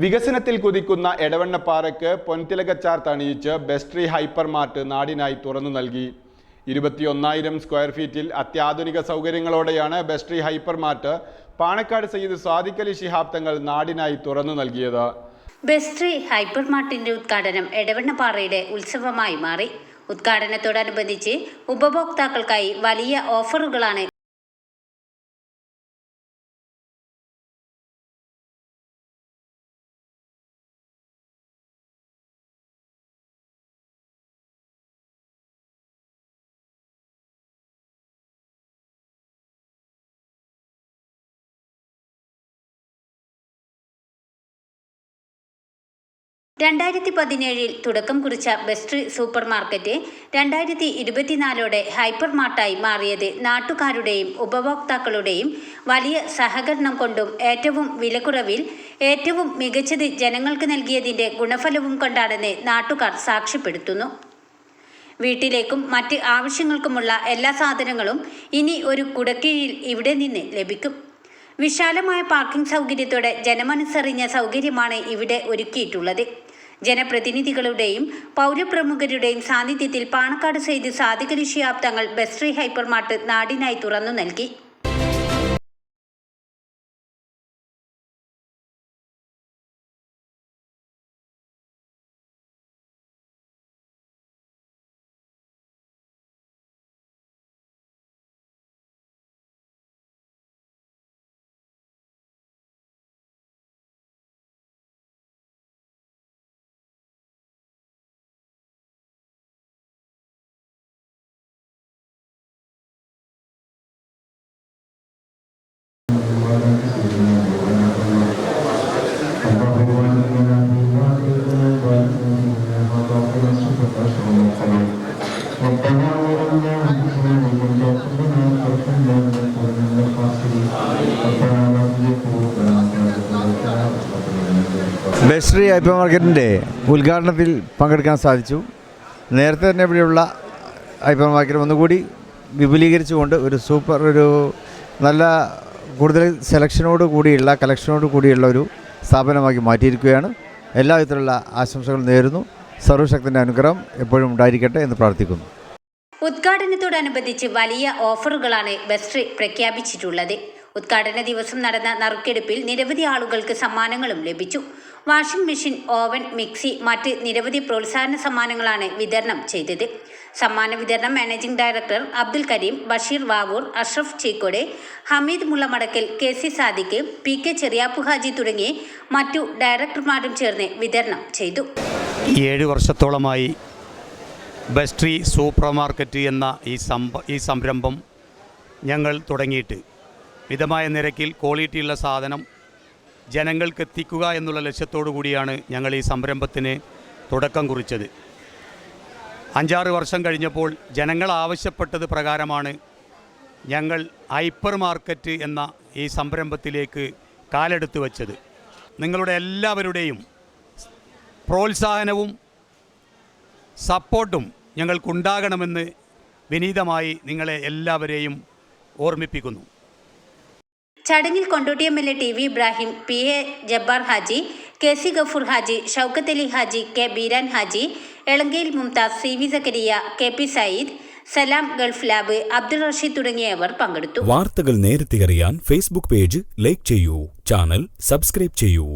വികസനത്തിൽ കുതിക്കുന്ന എടവണ്ണപ്പാറയ്ക്ക് പൊൻതിലകച്ചാർത്ത് അണിയിച്ച് ബെസ്ട്രി hyper mart നാടിനായി തുറന്നു നൽകി. 21,000 സ്ക്വയർ ഫീറ്റിൽ അത്യാധുനിക സൗകര്യങ്ങളോടെയാണ് ബെസ്ട്രി ഹൈപ്പർ മാർട്ട് പാണക്കാട് സയ്യിദ് സാദിഖ് അലി ശിഹാബ് തങ്ങൾ നാടിനായി തുറന്നു നൽകിയത്. ബെസ്ട്രി ഹൈപ്പർ മാർട്ടിന്റെ ഉദ്ഘാടനം എടവണ്ണപ്പാറയുടെ ഉത്സവമായി മാറി. ഉദ്ഘാടനത്തോടനുബന്ധിച്ച് ഉപഭോക്താക്കൾക്കായി വലിയ ഓഫറുകളാണ് ൽ തുടക്കം കുറിച്ച ബെസ്ട്രി സൂപ്പർ മാർക്കറ്റ് 2024 ഹൈപ്പർ മാർട്ടായി മാറിയത് നാട്ടുകാരുടെയും ഉപഭോക്താക്കളുടെയും വലിയ സഹകരണം കൊണ്ടും ഏറ്റവും വിലക്കുറവിൽ ഏറ്റവും മികച്ചത് ജനങ്ങൾക്ക് നൽകിയതിൻ്റെ ഗുണഫലവും കൊണ്ടാണെന്ന് നാട്ടുകാർ സാക്ഷ്യപ്പെടുത്തുന്നു. വീട്ടിലേക്കും മറ്റ് ആവശ്യങ്ങൾക്കുമുള്ള എല്ലാ സാധനങ്ങളും ഇനി ഒരു കുടക്കീഴിൽ ഇവിടെ നിന്ന് ലഭിക്കും. വിശാലമായ പാർക്കിംഗ് സൗകര്യത്തോടെ ജനമനസ്സറിഞ്ഞ സൗകര്യമാണ് ഇവിടെ ഒരുക്കിയിട്ടുള്ളത്. ജനപ്രതിനിധികളുടെയും പൗരപ്രമുഖരുടെയും സാന്നിധ്യത്തിൽ പാണക്കാട് സയ്യിദ് സാദിഖ് അലി ശിഹാബ് തങ്ങൾ ബെസ്ട്രി ഹൈപ്പർ മാർട്ട് നാടിനായി തുറന്നു നൽകി. ബെസ്ട്രി ഹൈപ്പർ മാർക്കറ്റിൻ്റെ ഉദ്ഘാടനത്തിൽ പങ്കെടുക്കാൻ സാധിച്ചു. നേരത്തെ തന്നെ ഇവിടെയുള്ള ഹൈപ്പർ മാർക്കറ്റ് ഒന്നുകൂടി വിപുലീകരിച്ചുകൊണ്ട് ഒരു നല്ല കൂടുതൽ കളക്ഷനോട് കൂടിയുള്ള ഒരു സ്ഥാപനമാക്കി മാറ്റിയിരിക്കുകയാണ്. എല്ലാവിധത്തിലുള്ള ആശംസകൾ നേരുന്നു. സർവശക്തൻ്റെ അനുഗ്രഹം എപ്പോഴും ഉണ്ടായിരിക്കട്ടെ എന്ന് പ്രാർത്ഥിക്കുന്നു. ഉദ്ഘാടനത്തോടനുബന്ധിച്ച് വലിയ ഓഫറുകളാണ് ബെസ്ട്രി പ്രഖ്യാപിച്ചിട്ടുള്ളത്. ഉദ്ഘാടന ദിവസം നടന്ന നറുക്കെടുപ്പിൽ നിരവധി ആളുകൾക്ക് സമ്മാനങ്ങളും ലഭിച്ചു. വാഷിംഗ് മെഷീൻ, ഓവൻ, മിക്സി, മറ്റ് നിരവധി പ്രോത്സാഹന സമ്മാനങ്ങളാണ് വിതരണം ചെയ്തത്. സമ്മാന വിതരണം managing director Abdul Karim, Basheer Vavoor, Ashraf Cheekode, Hameed Mullamadakkal, KC Sadiq, PK Cheriyappu Haji തുടങ്ങി മറ്റു ഡയറക്ടർമാരും ചേർന്ന് വിതരണം ചെയ്തു. 7 വർഷത്തോളമായി ബെസ്ട്രി സൂപ്പർ മാർക്കറ്റ് എന്ന ഈ സംരംഭം ഞങ്ങൾ തുടങ്ങിയിട്ട് മിതമായ നിരക്കിൽ ക്വാളിറ്റിയുള്ള സാധനം ജനങ്ങൾക്ക് എത്തിക്കുക എന്നുള്ള ലക്ഷ്യത്തോടു കൂടിയാണ് ഞങ്ങൾ ഈ സംരംഭത്തിന് തുടക്കം കുറിച്ചത്. 5-6 വർഷം കഴിഞ്ഞപ്പോൾ ജനങ്ങൾ ആവശ്യപ്പെട്ടത് പ്രകാരമാണ് ഞങ്ങൾ ഹൈപ്പർ മാർക്കറ്റ് എന്ന ഈ സംരംഭത്തിലേക്ക് കാലെടുത്ത് വച്ചത്. നിങ്ങളുടെ എല്ലാവരുടെയും പ്രോത്സാഹനവും സപ്പോർട്ടും ഞങ്ങൾക്കുണ്ടാകണമെന്ന് വിനീതമായി നിങ്ങളെ എല്ലാവരെയും ഓർമ്മിപ്പിക്കുന്നു. ചടങ്ങിൽ Kondotty MLA TV Ibrahim, PA Jabbar Haji, KC Gafoor Haji, Shoukath Ali Haji, K Beeran Haji, Elankayil Mumtaz, CV Zakariya, KP Sayyid, Salam Gulf Lab, Abdul Rasheed തുടങ്ങിയവർ പങ്കെടുത്തു. വാർത്തകൾ നേരത്തെ അറിയാൻ ഫേസ്ബുക്ക് പേജ് ലൈക്ക് ചെയ്യൂ, ചാനൽ സബ്സ്ക്രൈബ് ചെയ്യൂ.